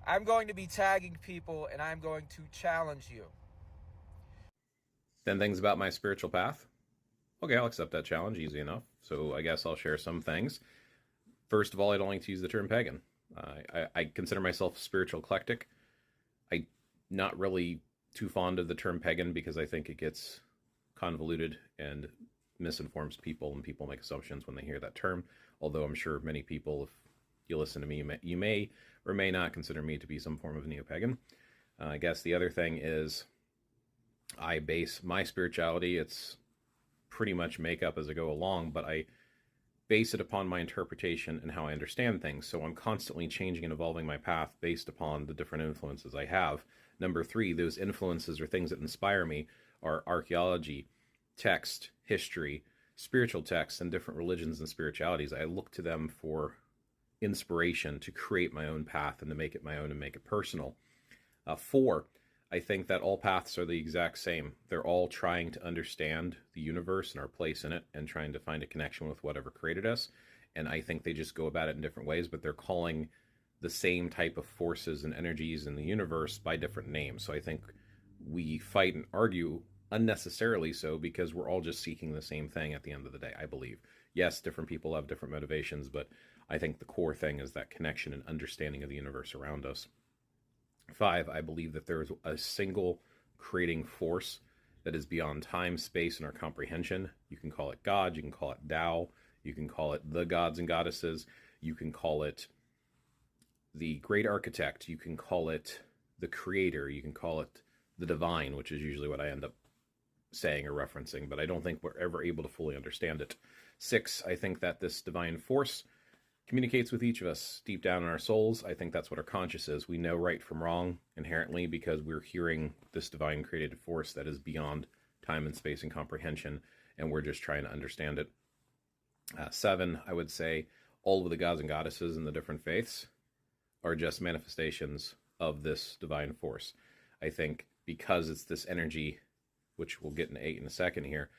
I'm going to be tagging people and I'm going to challenge you. 10 things about my spiritual path. Okay, I'll accept that challenge, easy enough. So I guess I'll share some things. First of all, I don't like to use the term pagan. I consider myself spiritual eclectic. I'm not really too fond of the term pagan because I think it gets convoluted and misinforms people, and people make assumptions when they hear that term. Although I'm sure many people, if you listen to me, you may or may not consider me to be some form of neo pagan. I guess the other thing is I base my spirituality, it's pretty much make up as I go along, but I base it upon my interpretation and how I understand things. So I'm constantly changing and evolving my path based upon the different influences I have. Number three, those influences or things that inspire me are archaeology, text, history, spiritual texts, and different religions and spiritualities. I look to them for inspiration to create my own path and to make it my own and make it personal. Four, I think that all paths are the exact same. They're all trying to understand the universe and our place in it and trying to find a connection with whatever created us. And I think they just go about it in different ways, but they're calling the same type of forces and energies in the universe by different names. So I think we fight and argue unnecessarily so because we're all just seeking the same thing at the end of the day, I believe. Yes, different people have different motivations, but I think the core thing is that connection and understanding of the universe around us. Five, I believe that there is a single creating force that is beyond time, space, and our comprehension. You can call it God, you can call it Tao, you can call it the gods and goddesses, you can call it the great architect, you can call it the creator, you can call it the divine, which is usually what I end up saying or referencing, but I don't think we're ever able to fully understand it. Six, I think that this divine force communicates with each of us deep down in our souls. I think that's what our conscious is. We know right from wrong inherently because we're hearing this divine created force that is beyond time and space and comprehension, and we're just trying to understand it. Seven, I would say all of the gods and goddesses in the different faiths are just manifestations of this divine force. I think because it's this energy, which we'll get in eight in a second here,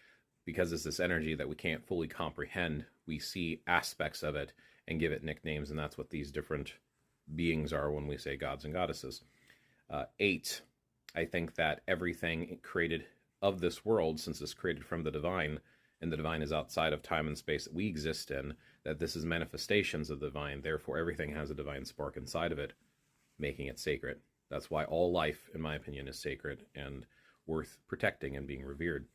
because it's this energy that we can't fully comprehend, we see aspects of it and give it nicknames, and that's what these different beings are when we say gods and goddesses. Eight, I think that everything created of this world, since it's created from the divine, and the divine is outside of time and space that we exist in, that this is manifestations of the divine, therefore everything has a divine spark inside of it, making it sacred. That's why all life, in my opinion, is sacred and worth protecting and being revered.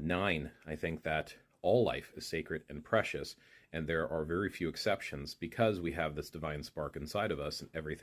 Nine, I think that all life is sacred and precious, and there are very few exceptions because we have this divine spark inside of us, and everything